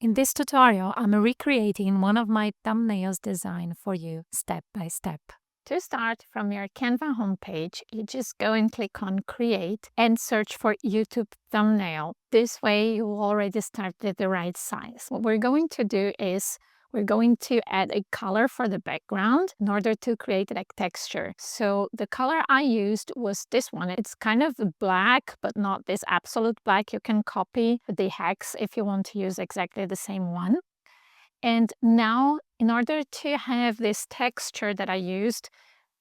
In this tutorial, I'm recreating one of my thumbnails design for you step by step. To start, from your Canva homepage, you just go and click on Create and search for YouTube thumbnail. This way, you will already start at the right size. What we're going to do is we're going to add a color for the background in order to create like texture. So the color I used was this one. It's kind of black, but not this absolute black. You can copy the hacks if you want to use exactly the same one. And now, in order to have this texture that I used,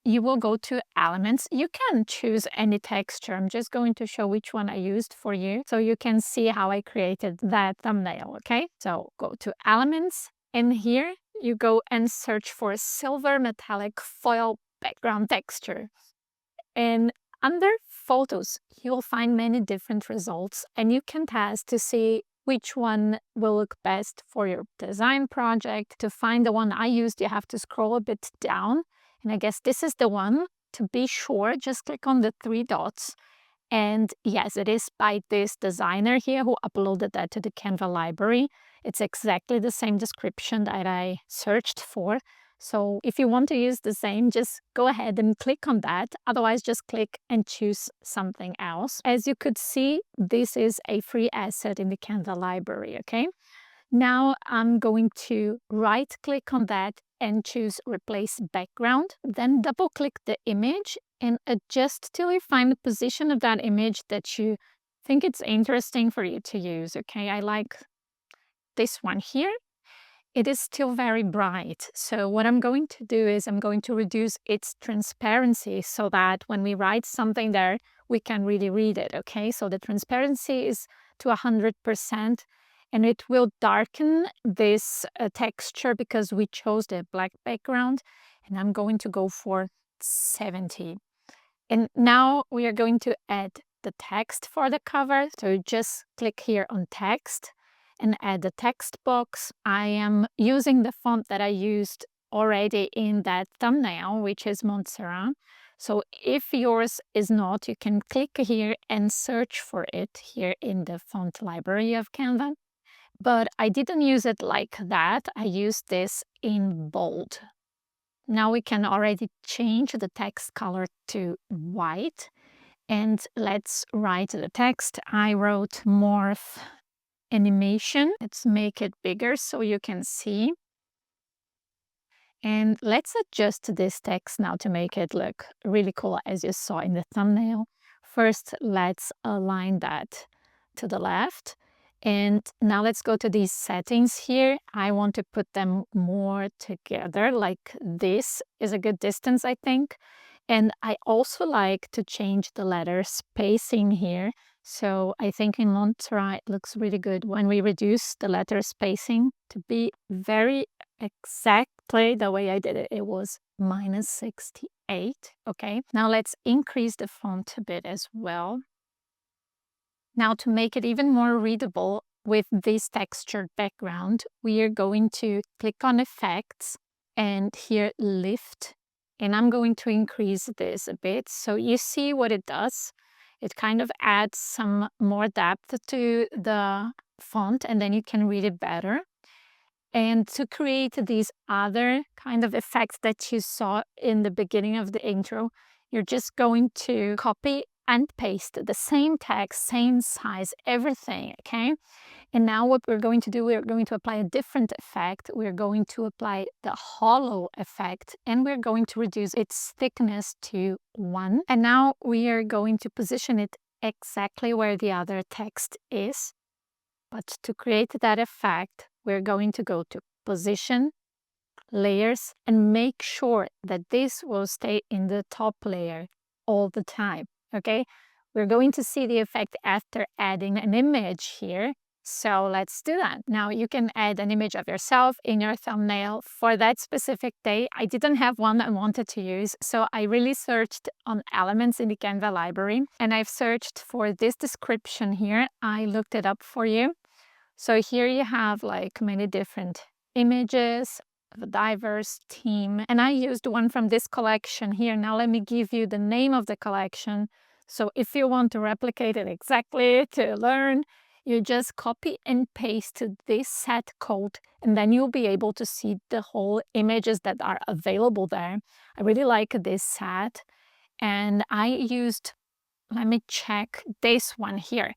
you will go to Elements. You can choose any texture. I'm just going to show which one I used for you so you can see how I created that thumbnail, okay? So go to Elements, and here you go and search for silver metallic foil background texture. And under Photos, you'll find many different results, and you can test to see which one will look best for your design project. To find the one I used, you have to scroll a bit down, and I guess this is the one. To be sure, just click on the three dots. And yes, it is by this designer here who uploaded that to the Canva library. It's exactly the same description that I searched for. So if you want to use the same, just go ahead and click on that. Otherwise, just click and choose something else. As you could see, this is a free asset in the Canva library, okay? Now I'm going to right click on that and choose Replace Background. Then double click the image and adjust till you find the position of that image that you think it's interesting for you to use, okay? I like this one here. It is still very bright. So what I'm going to do is I'm going to reduce its transparency so that when we write something there, we can really read it, okay? So the transparency is to 100%, and it will darken this texture because we chose the black background, and I'm going to go for 70. And now we are going to add the text for the cover. So just click here on Text and add the text box. I am using the font that I used already in that thumbnail, which is Montserrat. So if yours is not, you can click here and search for it here in the font library of Canva. But I didn't use it like that. I used this in bold. Now we can already change the text color to white. And let's write the text. I wrote morph animation. Let's make it bigger so you can see. And let's adjust this text now to make it look really cool, as you saw in the thumbnail. First, let's align that to the left. And now let's go to these settings here. I want to put them more together, like this is a good distance, I think. And I also like to change the letter spacing here. So I think in Montserrat it looks really good when we reduce the letter spacing to be very exactly the way I did it. It was -68. Okay, now let's increase the font a bit as well. Now to make it even more readable with this textured background, we are going to click on Effects and here Lift. And I'm going to increase this a bit. So you see what it does. It kind of adds some more depth to the font, and then you can read it better. And to create these other kind of effects that you saw in the beginning of the intro, you're just going to copy and paste the same text, same size, everything, okay? And now what we're going to do, we're going to apply a different effect. We're going to apply the hollow effect, and we're going to reduce its thickness to 1. And now we are going to position it exactly where the other text is. But to create that effect, we're going to go to Position, Layers, and make sure that this will stay in the top layer all the time, okay? We're going to see the effect after adding an image here. So let's do that. Now you can add an image of yourself in your thumbnail for that specific day. I didn't have one I wanted to use, so I really searched on elements in the Canva library, and I've searched for this description here. I looked it up for you. So here you have like many different images of a diverse theme, and I used one from this collection here. Now let me give you the name of the collection. So if you want to replicate it exactly to learn, You just copy and paste this set code, and then you'll be able to see the whole images that are available there. I really like this set, and I used, let me check this one here.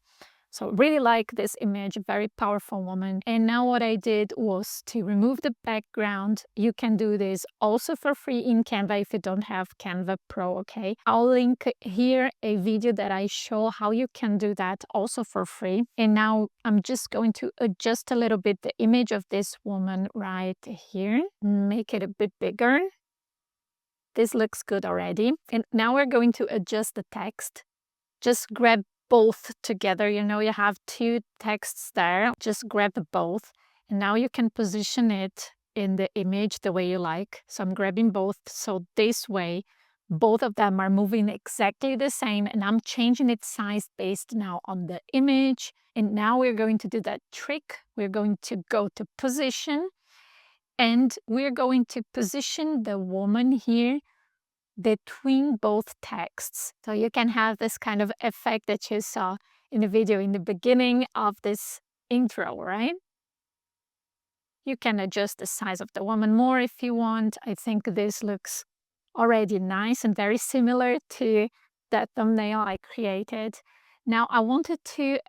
So really like this image, very powerful woman. And now what I did was to remove the background. You can do this also for free in Canva if you don't have Canva Pro, okay? I'll link here a video that I show how you can do that also for free. And now I'm just going to adjust a little bit the image of this woman right here, make it a bit bigger. This looks good already. And now we're going to adjust the text. Just grab both together. You know, you have two texts there. Just grab both. And now you can position it in the image the way you like. So I'm grabbing both. So this way, both of them are moving exactly the same. And I'm changing its size based now on the image. And now we're going to do that trick. We're going to go to position. And we're going to position the woman here between both texts. So you can have this kind of effect that you saw in the video in the beginning of this intro, right? You can adjust the size of the woman more if you want. I think this looks already nice and very similar to that thumbnail I created. Now I wanted to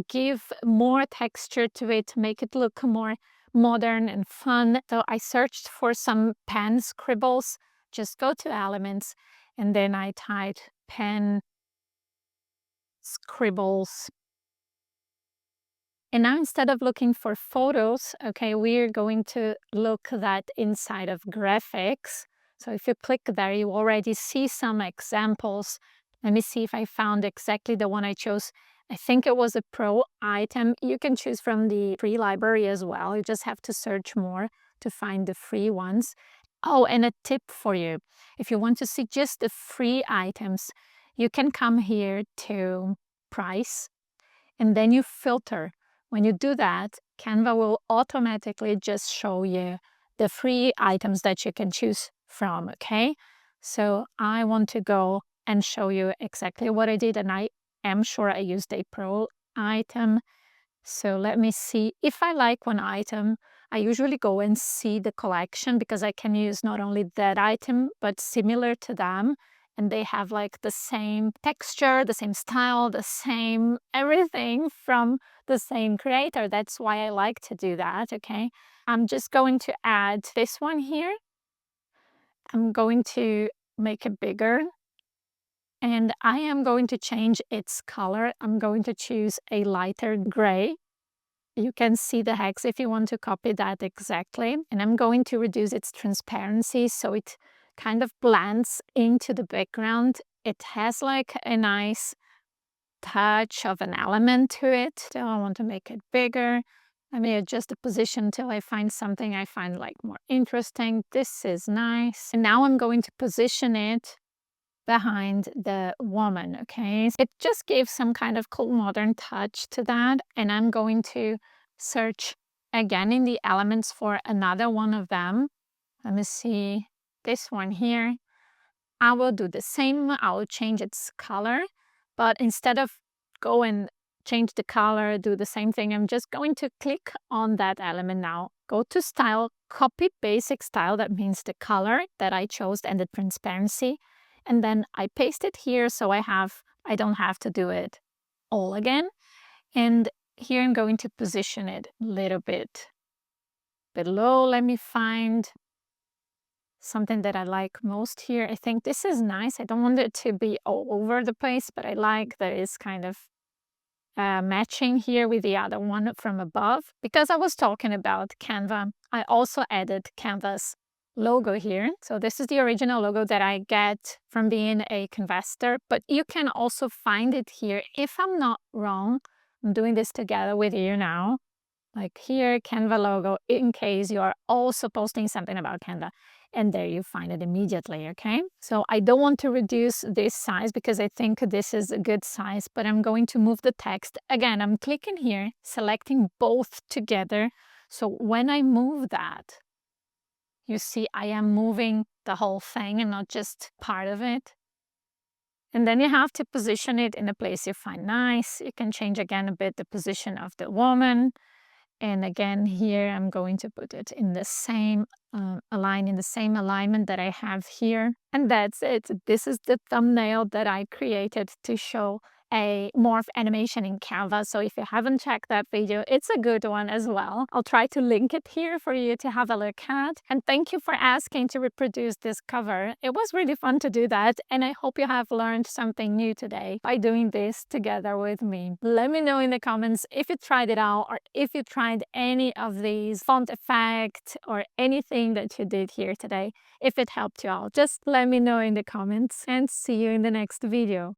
give more texture to it, make it look more modern and fun. So I searched for some pen scribbles. Just go to elements, and then I typed pen scribbles. And now instead of looking for photos, okay, we're going to look that inside of graphics. So if you click there, you already see some examples. Let me see if I found exactly the one I chose. I think it was a pro item. You can choose from the free library as well. You just have to search more to find the free ones. Oh, and a tip for you. If you want to see just the free items, you can come here to price, and then you filter. When you do that, Canva will automatically just show you the free items that you can choose from, okay? So I want to go and show you exactly what I did, and I am sure I used a pro item. So let me see. If I like one item, I usually go and see the collection because I can use not only that item, but similar to them. And they have like the same texture, the same style, the same everything from the same creator. That's why I like to do that, okay? I'm just going to add this one here. I'm going to make it bigger. And I am going to change its color. I'm going to choose a lighter gray. You can see the hex if you want to copy that exactly. And I'm going to reduce its transparency so it kind of blends into the background. It has like a nice touch of an element to it. Still, I want to make it bigger. Let me adjust the position until I find something I find like more interesting. This is nice. And now I'm going to position it behind the woman, okay? It just gives some kind of cool modern touch to that. And I'm going to search again in the elements for another one of them. Let me see this one here. I will do the same. I will change its color, but instead of go and change the color, do the same thing, I'm just going to click on that element now. Go to style, copy basic style. That means the color that I chose and the transparency. And then I paste it here so I don't have to do it all again. And here I'm going to position it a little bit below. Let me find something that I like most here. I think this is nice. I don't want it to be all over the place, but I like that it's kind of matching here with the other one from above. Because I was talking about Canva, I also added Canva's logo here. So this is the original logo that I get from being a Canvastor, but you can also find it here. If I'm not wrong, I'm doing this together with you now. Like here, Canva logo, in case you are also posting something about Canva. And there you find it immediately, okay? So I don't want to reduce this size because I think this is a good size, but I'm going to move the text. Again, I'm clicking here, selecting both together. So when I move that, you see I am moving the whole thing and not just part of it. And then you have to position it in a place you find nice. You can change again a bit the position of the woman. And again, here I'm going to put it in the same in the same alignment that I have here. And that's it. This is the thumbnail that I created to show a morph animation in Canva. So if you haven't checked that video, it's a good one as well. I'll try to link it here for you to have a look at. And thank you for asking to reproduce this cover. It was really fun to do that. And I hope you have learned something new today by doing this together with me. Let me know in the comments if you tried it out or if you tried any of these font effects or anything that you did here today. If it helped you out, just let me know in the comments and see you in the next video.